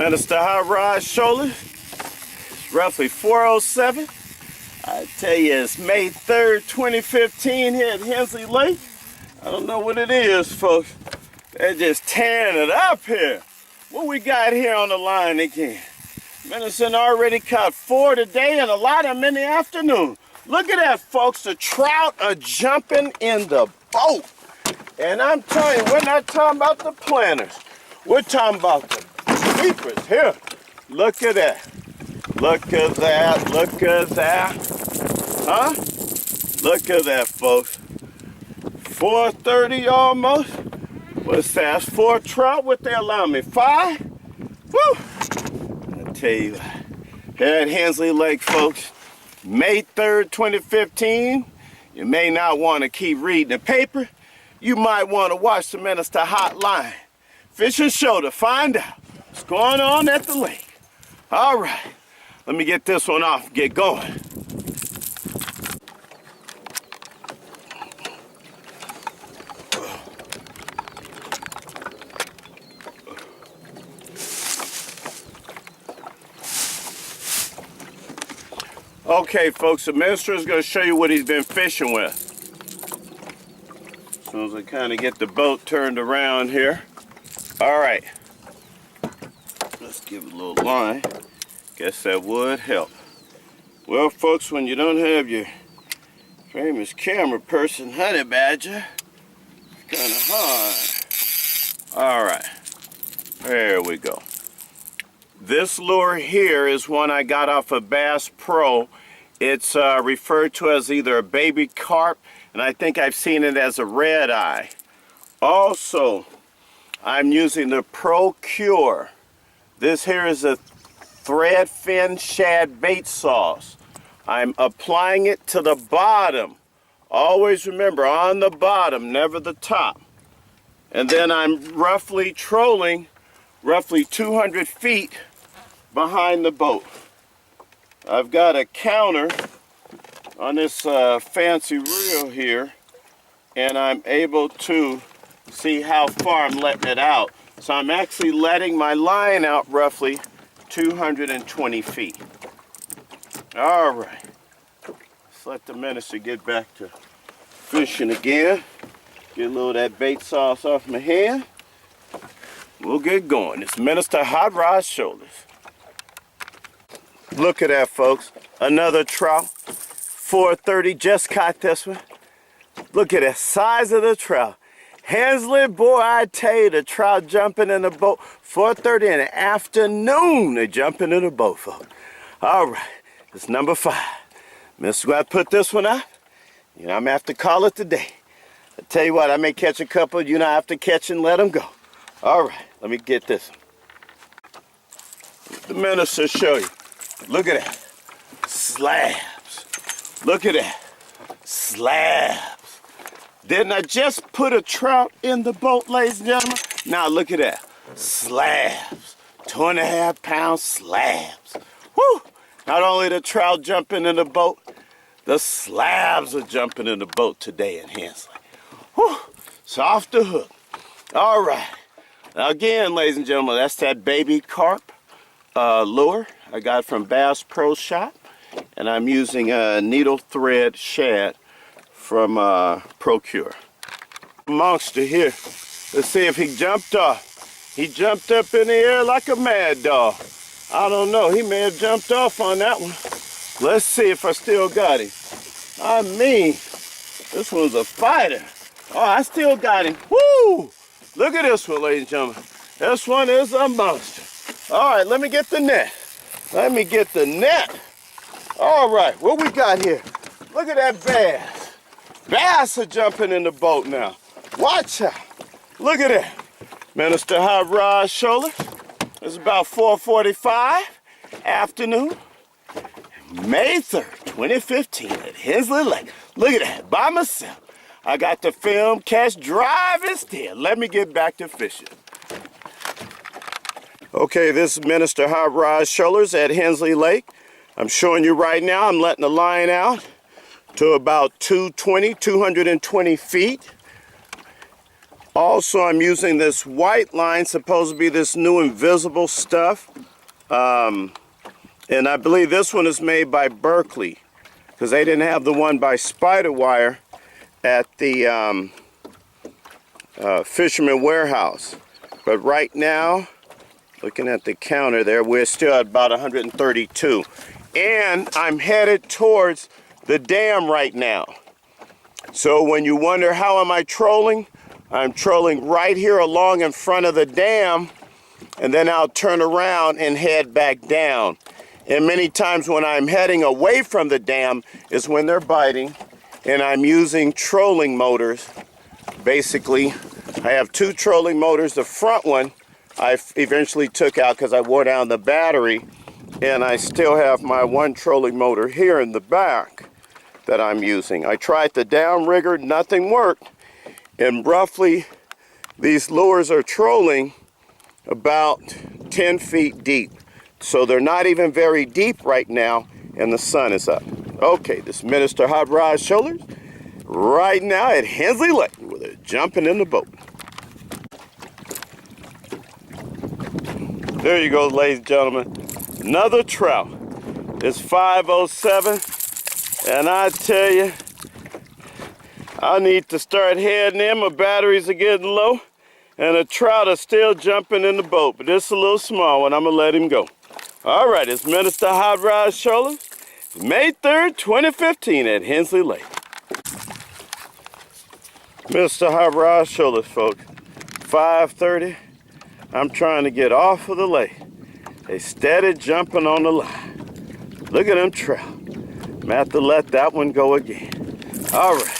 Minister Hot Rod Sholars. It's roughly 4:07. I tell you, it's May 3rd, 2015 here at Hensley Lake. I don't know what it is, folks. They're just tearing it up here. What we got here on the line again? Minister already caught 4 today and a lot of them in the afternoon. Look at that, folks. The trout are jumping in the boat. And I'm telling you, we're not talking about the planters. We're talking about the keepers here. Look at that. Look at that. Look at that. Huh? Look at that, folks. 4:30 almost. What's that? That's 4 trout. What they allow me? 5? Woo! I tell you, here at Hensley Lake, folks, May 3rd, 2015. You may not want to keep reading the paper. You might want to watch the Minister Hotline Fishing Show to find out what's going on at the lake. All right, let me get this one off and get going. Okay, folks, the minister is going to show you what he's been fishing with. As soon as I kind of get the boat turned around here. All right. Let's give it a little line. Guess that would help. Well, folks, when you don't have your famous camera person, honey badger, it's kind of hard. All right. There we go. This lure here is one I got off of Bass Pro. It's referred to as either a baby carp, and I think I've seen it as a red eye. Also, I'm using the Procure. This here is a thread fin shad bait sauce. I'm applying it to the bottom. Always remember, on the bottom, never the top. And then I'm roughly trolling roughly 200 feet behind the boat. I've got a counter on this fancy reel here, and I'm able to see how far I'm letting it out. So I'm actually letting my line out roughly 220 feet. All right, let's let the minister get back to fishing again. Get a little of that bait sauce off my hand. We'll get going. It's Minister Hot Rod Sholars. Look at that, folks. Another trout. 4:30, just caught this one. Look at the size of the trout. Hensley, boy, I tell you, the trout jumping in the boat. 4:30 in the afternoon, they're jumping in the boat, folks. All right, it's number 5. Mister, go ahead and put this one out. You know, I'm gonna have to call it today. I tell you what, I may catch a couple, you know, I have to catch and let them go. All right, let me get this one. The minister show you. Look at that. Slabs. Look at that. Slabs. Didn't I just put a trout in the boat, ladies and gentlemen? Now look at that. Slabs. 2.5 pound slabs. Woo! Not only the trout jumping in the boat, the slabs are jumping in the boat today in Hensley. Woo! It's off the hook. All right. Now again, ladies and gentlemen, that's that baby carp lure I got from Bass Pro Shop, and I'm using a needle thread shad from Procure. Monster here. Let's see if he jumped off. He jumped up in the air like a mad dog. I don't know. He may have jumped off on that one. Let's see if I still got him. I mean, this one's a fighter. Oh, I still got him. Woo! Look at this one, ladies and gentlemen. This one is a monster. All right, let me get the net. Let me get the net. All right, what we got here? Look at that bass. Bass are jumping in the boat now. Watch out. Look at that. Minister Hot Rod Sholars. It's about 4:45 afternoon. May 3rd, 2015 at Hensley Lake. Look at that, by myself. I got the film, catch, drive, and steer. Let me get back to fishing. Okay, this is Minister Hot Rod Sholars at Hensley Lake. I'm showing you right now, I'm letting the line out to about 220 feet. Also, I'm using this white line, supposed to be this new invisible stuff. And I believe this one is made by Berkeley, because they didn't have the one by Spiderwire at the Fisherman Warehouse. But right now, looking at the counter there, we're still at about 132. And I'm headed towards the dam right now. So when you wonder how am I trolling, I'm trolling right here along in front of the dam, and then I'll turn around and head back down. And many times when I'm heading away from the dam is when they're biting, and I'm using trolling motors. Basically, I have two trolling motors. The front one I eventually took out because I wore down the battery, and I still have my one trolling motor here in the back that I'm using. I tried the downrigger, nothing worked. And roughly, these lures are trolling about 10 feet deep. So they're not even very deep right now, and the sun is up. Okay, this Minister Hot Rod Sholars right now at Hensley Lake, where they're jumping in the boat. There you go, ladies and gentlemen. Another trout. It's 5:07, and I tell you, I need to start heading in. My batteries are getting low, and the trout are still jumping in the boat, but it's a little small one. I'm gonna let him go. All right, it's Minister Hot Rod Sholars, May 3rd, 2015 at Hensley Lake. Mr. Hot Rod Sholars, folks. 5:30. I'm trying to get off of the lake. They steady jumping on the line. Look at them trout. I'm gonna have to let that one go again. All right.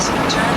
Turn